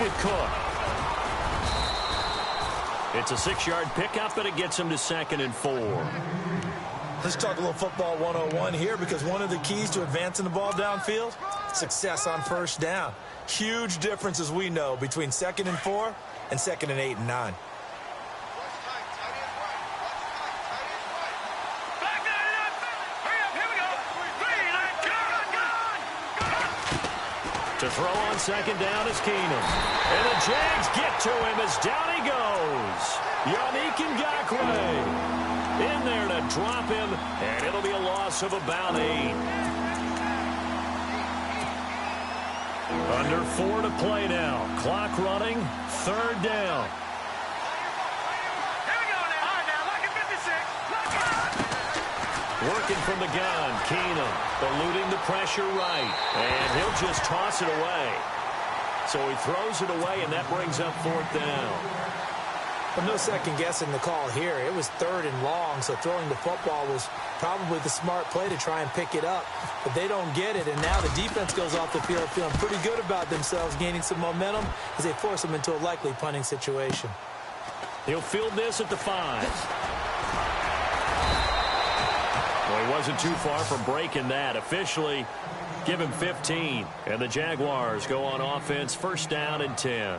with Cook. It's a 6-yard pickup, and it gets him to 2nd and 4. Let's talk a little football 101 here, because one of the keys to advancing the ball downfield, success on first down. Huge difference, as we know, between 2nd and 4 and 2nd and 8 and 9. To throw on 2nd down is Keenum. And the Jags get to him as down he goes. Yannick Ngakoue in there to drop him, and it'll be a loss of about 8. Under 4 to play now. Clock running, 3rd down. Working from the gun, Keenum eluding the pressure right, and he'll just toss it away. So he throws it away, and that brings up 4th down. But no second guessing the call here. It was 3rd and long, so throwing the football was probably the smart play to try and pick it up. But they don't get it, and now the defense goes off the field feeling pretty good about themselves, gaining some momentum as they force them into a likely punting situation. He'll field this at the 5. Well, he wasn't too far from breaking that. Officially, give him 15. And the Jaguars go on offense, 1st down and 10.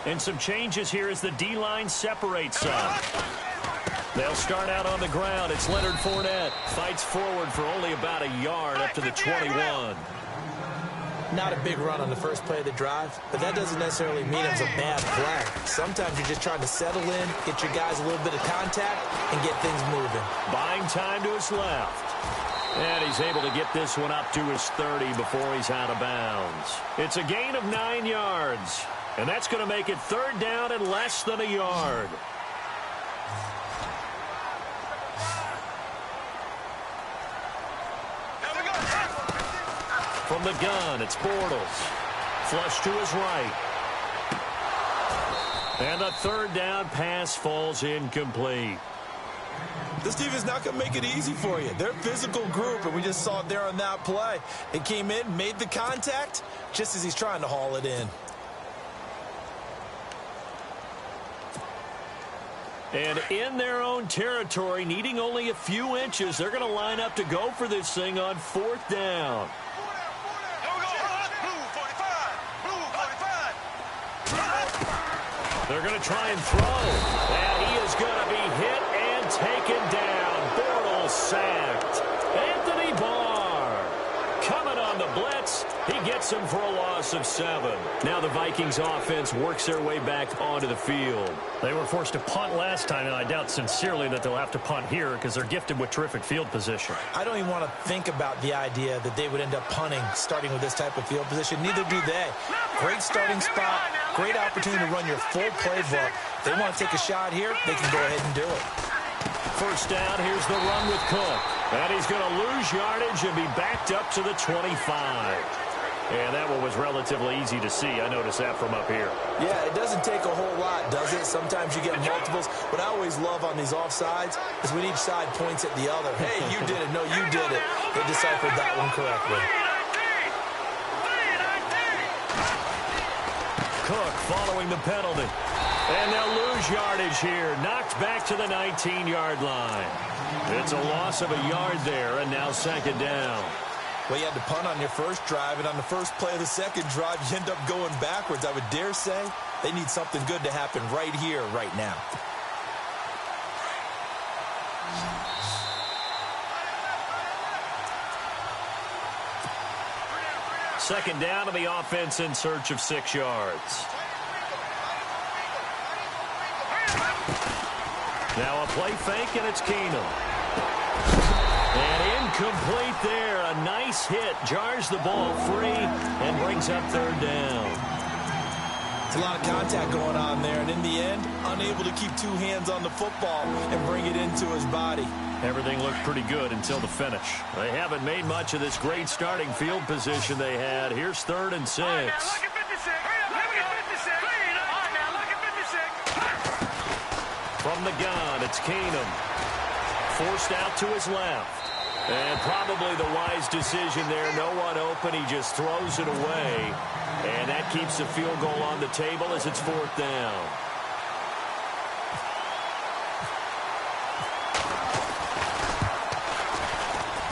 And some changes here as the D-line separates some. They'll start out on the ground. It's Leonard Fournette. Fights forward for only about a yard up to the 21. Not a big run on the first play of the drive, but that doesn't necessarily mean it's a bad play. Sometimes you're just trying to settle in, get your guys a little bit of contact, and get things moving. Buying time to his left. And he's able to get this one up to his 30 before he's out of bounds. It's a gain of 9 yards. And that's going to make it 3rd down and less than a yard. From the gun, it's Bortles. Flush to his right. And the 3rd down pass falls incomplete. This team is not going to make it easy for you. They're a physical group, and we just saw it there on that play. They came in, made the contact, just as he's trying to haul it in. And in their own territory, needing only a few inches, they're going to line up to go for this thing on 4th down. They're going to try and throw. And he is going to be hit and taken down. Bortles sacked. Anthony Barr coming on the blitz. He gets him for a loss of 7. Now the Vikings offense works their way back onto the field. They were forced to punt last time, and I doubt sincerely that they'll have to punt here because they're gifted with terrific field position. I don't even want to think about the idea that they would end up punting starting with this type of field position. Neither do they. Great starting spot. Great opportunity to run your full playbook. If they want to take a shot here, they can go ahead and do it. 1st down, here's the run with Cook. And he's going to lose yardage and be backed up to the 25. And that one was relatively easy to see. I noticed that from up here. Yeah, it doesn't take a whole lot, does it? Sometimes you get multiples. What I always love on these offsides is when each side points at the other. Hey, you did it. No, you did it. They deciphered that one correctly. Cook following the penalty. And they'll lose yardage here. Knocked back to the 19-yard line. It's a loss of a yard there, and now 2nd down. Well, you had to punt on your first drive, and on the first play of the second drive, you end up going backwards. I would dare say they need something good to happen right here, right now. Second down to the offense in search of 6 yards. Now a play fake, and it's Keenum. And incomplete there. A nice hit. Jars the ball free and brings up 3rd down. It's a lot of contact going on there, and in the end, unable to keep 2 hands on the football and bring it into his body. Everything looked pretty good until the finish. They haven't made much of this great starting field position they had. Here's 3rd and 6. From the gun, it's Keenum. Forced out to his left. And probably the wise decision there. No one open. He just throws it away. And that keeps the field goal on the table as it's 4th down.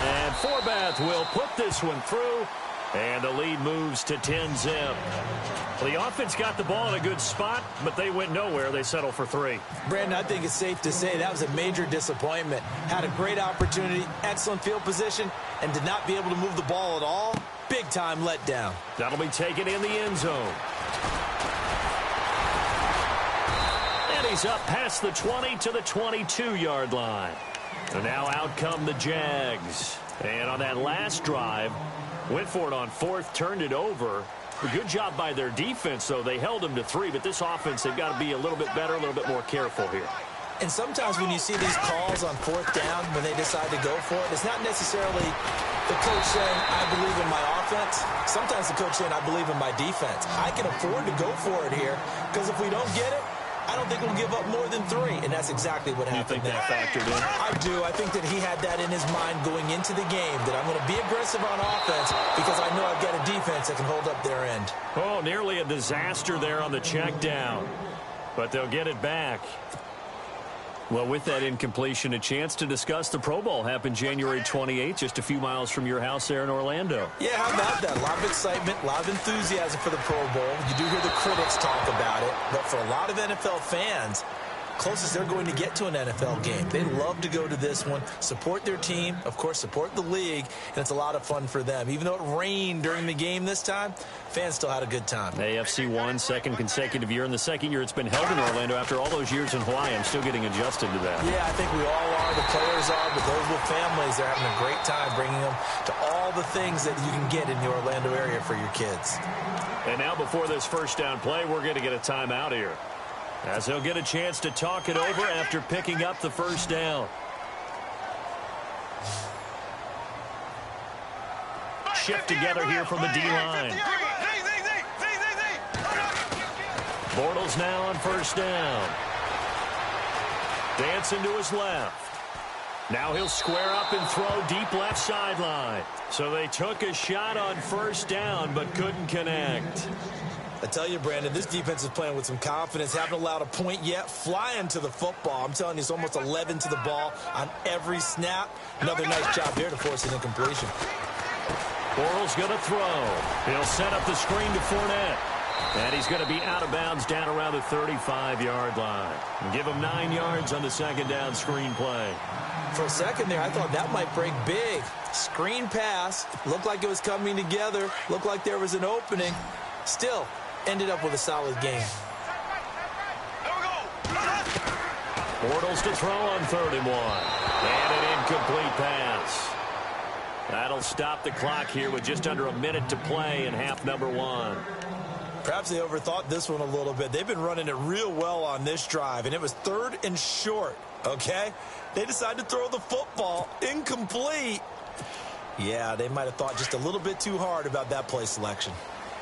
And Forbath will put this one through. And the lead moves to 10-zip. The offense got the ball in a good spot, but they went nowhere. They settle for 3. Brandon, I think it's safe to say that was a major disappointment. Had a great opportunity, excellent field position, and did not be able to move the ball at all. Big-time letdown. That'll be taken in the end zone. And he's up past the 20 to the 22-yard line. And now out come the Jags. And on that last drive, went for it on 4th, turned it over. A good job by their defense, though. They held them to 3, but this offense, they've got to be a little bit better, a little bit more careful here. And sometimes when you see these calls on 4th down, when they decide to go for it, it's not necessarily the coach saying, I believe in my offense. Sometimes the coach saying, I believe in my defense. I can afford to go for it here, because if we don't get it, I don't think we'll give up more than 3, and that's exactly what happened. You think that factored in? I do. I think that he had that in his mind going into the game, that I'm going to be aggressive on offense because I know I've got a defense that can hold up their end. Oh, nearly a disaster there on the check down, but they'll get it back. Well, with that incompletion, a chance to discuss the Pro Bowl happened January 28th, just a few miles from your house there in Orlando. Yeah, how about that? A lot of excitement, a lot of enthusiasm for the Pro Bowl. You do hear the critics talk about it, but for a lot of NFL fans, closest they're going to get to an NFL game. They love to go to this one, support their team, of course, support the league, and it's a lot of fun for them. Even though it rained during the game this time, fans still had a good time. AFC won, second consecutive year, and the second year it's been held in Orlando after all those years in Hawaii. I'm still getting adjusted to that. Yeah, I think we all are. The players are, but those with families, they're having a great time bringing them to all the things that you can get in the Orlando area for your kids. And now before this first down play, we're going to get a timeout here, as they'll get a chance to talk it over after picking up the first down. Shift together here from the D-line. Bortles now on first down. Dancing to his left. Now he'll square up and throw deep left sideline. So they took a shot on first down but couldn't connect. I tell you, Brandon, this defense is playing with some confidence. Haven't allowed a point yet. Flying to the football. I'm telling you, it's almost 11 to the ball on every snap. Another nice job there to force an incompletion. Bortles going to throw. He'll set up the screen to Fournette. And he's going to be out of bounds down around the 35-yard line. And give him 9 yards on the second down screen play. For a second there, I thought that might break big. Screen pass. Looked like it was coming together. Looked like there was an opening. Still, ended up with a solid game. Bortles to throw on 3rd and 1. And an incomplete pass. That'll stop the clock here with just under a minute to play in half number 1. Perhaps they overthought this one a little bit. They've been running it real well on this drive, and it was 3rd and short, okay? They decided to throw the football incomplete. Yeah, they might have thought just a little bit too hard about that play selection.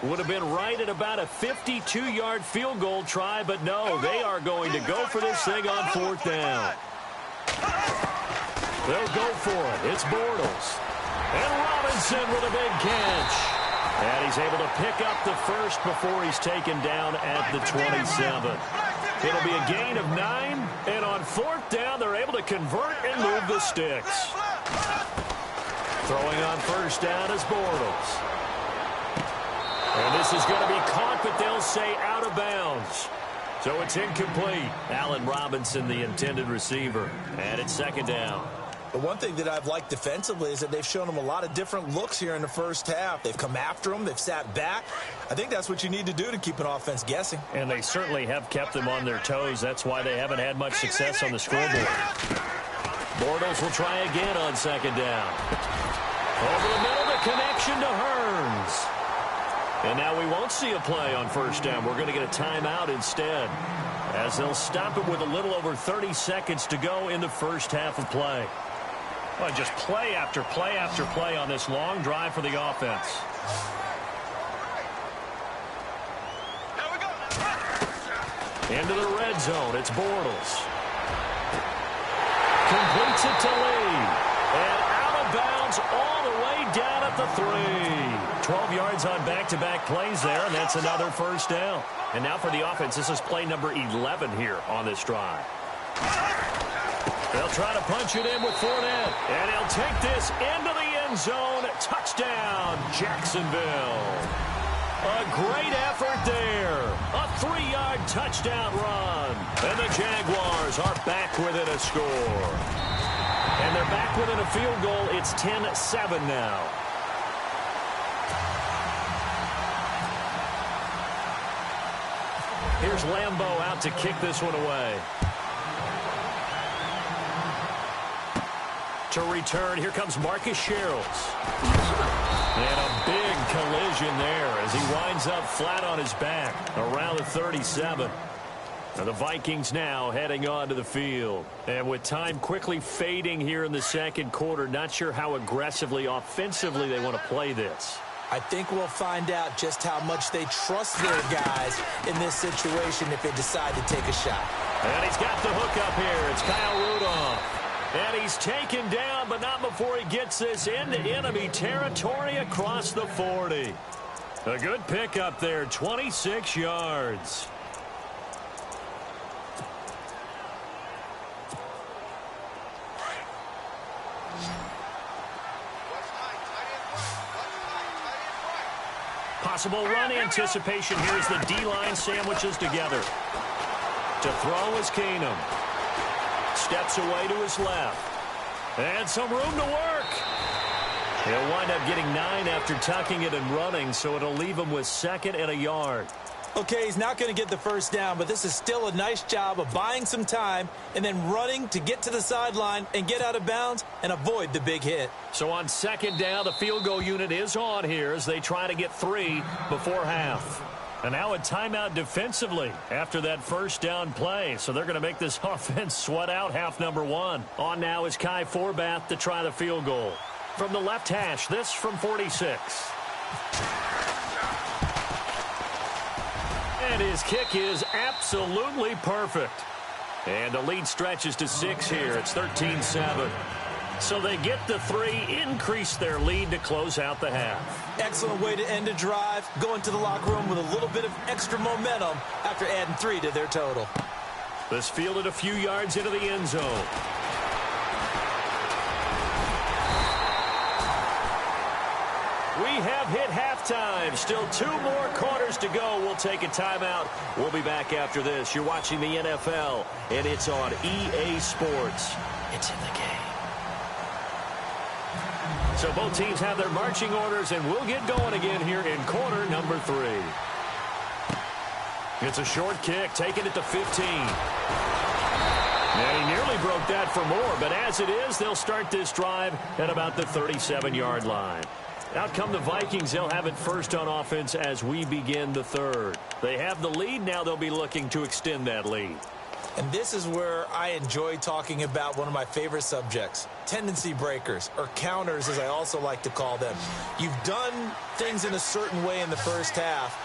Would have been right at about a 52-yard field goal try, but no, they are going to go for this thing on 4th down. They'll go for it. It's Bortles. And Robinson with a big catch. And he's able to pick up the first before he's taken down at the 27. It'll be a gain of 9, and on 4th down, they're able to convert and move the sticks. Throwing on first down is Bortles. And this is going to be caught, but they'll say out of bounds. So it's incomplete. Allen Robinson, the intended receiver. And it's second down. The one thing that I've liked defensively is that they've shown them a lot of different looks here in the first half. They've come after them. They've sat back. I think that's what you need to do to keep an offense guessing. And they certainly have kept them on their toes. That's why they haven't had much success on the scoreboard. Bortles will try again on second down. Over the middle, the connection to Hearns. And now we won't see a play on first down. We're going to get a timeout instead, as they'll stop it with a little over 30 seconds to go in the first half of play. Well, just play after play after play on this long drive for the offense. Into the red zone, it's Bortles. Completes it to Lee. And out of bounds all the way down at the 3. 12 yards on back-to-back plays there, and that's another first down. And now for the offense, this is play number 11 here on this drive. They'll try to punch it in with Fournette, and he'll take this into the end zone. Touchdown, Jacksonville. A great effort there. A 3-yard touchdown run. And the Jaguars are back within a score. And they're back within a field goal. It's 10-7 now. Here's Lambeau out to kick this one away. To return, here comes Marcus Sherrills. And a big collision there as he winds up flat on his back around the 37. And the Vikings now heading onto the field. And with time quickly fading here in the second quarter, not sure how aggressively, offensively they want to play this. I think we'll find out just how much they trust their guys in this situation if they decide to take a shot. And he's got the hook up here. It's Kyle Rudolph. And he's taken down, but not before he gets this into enemy territory across the 40. A good pickup there, 26 yards. Possible run anticipation here as the D-line sandwiches together. To throw is Keenum. Steps away to his left. And some room to work. He'll wind up getting 9 after tucking it and running, so it'll leave him with 2nd and a yard. Okay, he's not going to get the first down, but this is still a nice job of buying some time and then running to get to the sideline and get out of bounds and avoid the big hit. So on 2nd down, the field goal unit is on here as they try to get 3 before half. And now a timeout defensively after that first down play. So they're going to make this offense sweat out half number 1. On now is Kai Forbath to try the field goal. From the left hash, this from 46. And his kick is absolutely perfect. And the lead stretches to 6 here. It's 13-7. So they get the 3, increase their lead to close out the half. Excellent way to end a drive. Go into the locker room with a little bit of extra momentum after adding 3 to their total. This fielded a few yards into the end zone. We have hit halftime. Still 2 more quarters to go. We'll take a timeout. We'll be back after this. You're watching the NFL, and it's on EA Sports. It's in the game. So both teams have their marching orders, and we'll get going again here in quarter number 3. It's a short kick, taking it to 15. And he nearly broke that for more, but as it is, they'll start this drive at about the 37-yard line. Out come the Vikings. They'll have it first on offense as we begin the 3rd. They have the lead. Now they'll be looking to extend that lead. And this is where I enjoy talking about one of my favorite subjects, tendency breakers, or counters as I also like to call them. You've done things in a certain way in the first half,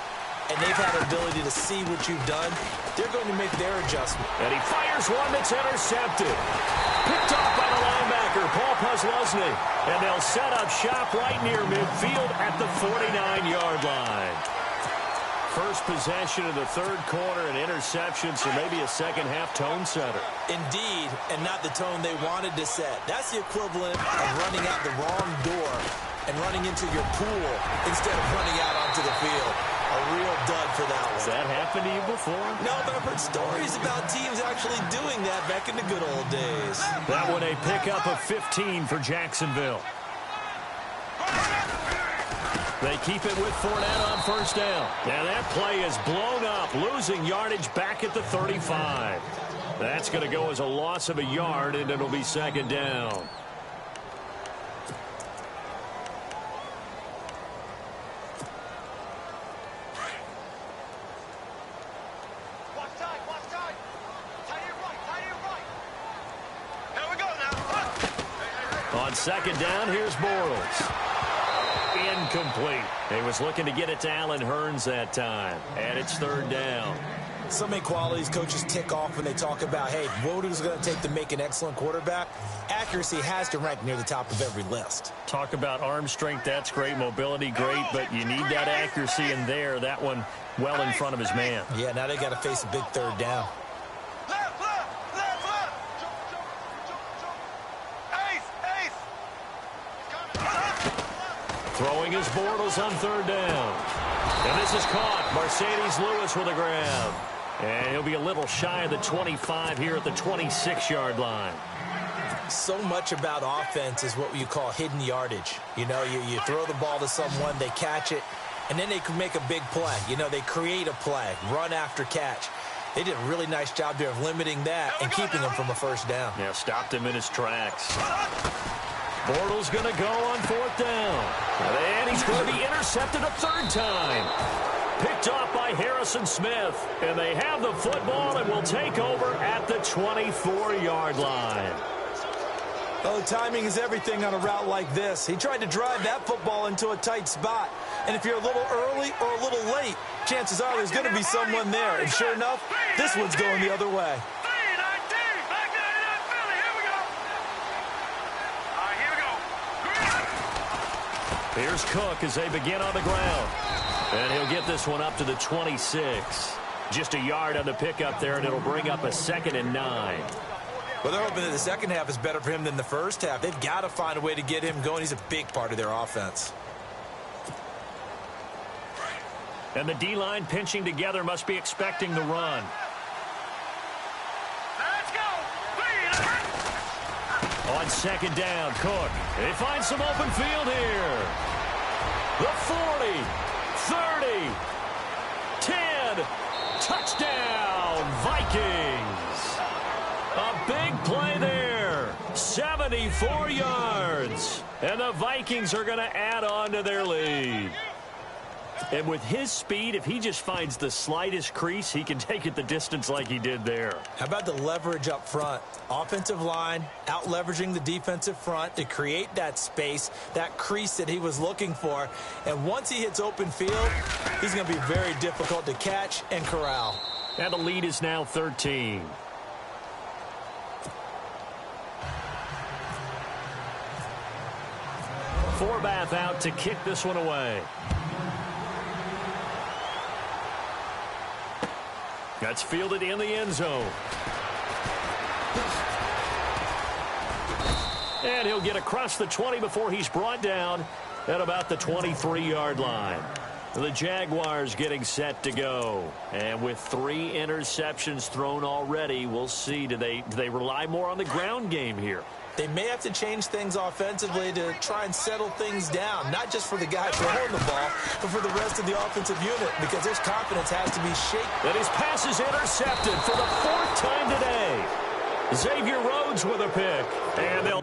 and they've had an ability to see what you've done. They're going to make their adjustment. And he fires one that's intercepted. Picked off by the linebacker, Paul Posluszny. And they'll set up shop right near midfield at the 49-yard line. First possession of the 3rd quarter, an interception, so maybe a second-half tone setter. Indeed, and not the tone they wanted to set. That's the equivalent of running out the wrong door and running into your pool instead of running out onto the field. A real dud for that one. Has that happened to you before? No, but I've heard stories about teams actually doing that back in the good old days. That one a pickup of 15 for Jacksonville. They keep it with Fournette on first down. Now that play is blown up, losing yardage back at the 35. That's going to go as a loss of a yard, and it'll be 2nd down. On 2nd down, here's Bortles. Incomplete. He was looking to get it to Allen Hurns that time, and it's third down. So many qualities coaches tick off when they talk about, hey, what is it going to take to make an excellent quarterback? Accuracy has to rank near the top of every list. Talk about arm strength, that's great. Mobility, great, but you need that accuracy in there. That one well in front of his man. Yeah, now they got to face a big third down. Throwing his Bortles on third down. And this is caught. Mercedes Lewis with a grab. And he'll be a little shy of the 25 here at the 26-yard line. So much about offense is what you call hidden yardage. You know, you throw the ball to someone, they catch it, and then they can make a big play. You know, they create a play, run after catch. They did a really nice job there of limiting that and keeping him from a first down. Yeah, stopped him in his tracks. Bortles going to go on fourth down. And he's going to be intercepted a third time. Picked off by Harrison Smith. And they have the football and will take over at the 24-yard line. Oh, timing is everything on a route like this. He tried to drive that football into a tight spot. And if you're a little early or a little late, chances are there's going to be someone there. And sure enough, this one's going the other way. Here's Cook as they begin on the ground. And he'll get this one up to the 26. Just a yard on the pickup there, and it'll bring up a 2nd and 9. Well, they're hoping that the second half is better for him than the first half. They've got to find a way to get him going. He's a big part of their offense. And the D-line pinching together must be expecting the run. On second down, Cook. They find some open field here. The 40, 30, 10, touchdown, Vikings. A big play there, 74 yards. And the Vikings are going to add on to their lead. And with his speed, if he just finds the slightest crease, he can take it the distance like he did there. How about the leverage up front? Offensive line out-leveraging the defensive front to create that space, that crease that he was looking for. And once he hits open field, he's going to be very difficult to catch and corral. And the lead is now 13. Forbath out to kick this one away. That's fielded in the end zone. And he'll get across the 20 before he's brought down at about the 23-yard line. The Jaguars getting set to go. And with 3 interceptions thrown already, we'll see. Do they rely more on the ground game here? They may have to change things offensively to try and settle things down, not just for the guy throwing the ball, but for the rest of the offensive unit, because their confidence has to be shaken. And his pass is intercepted for the 4th time today. Xavier Rhodes with a pick. And they'll...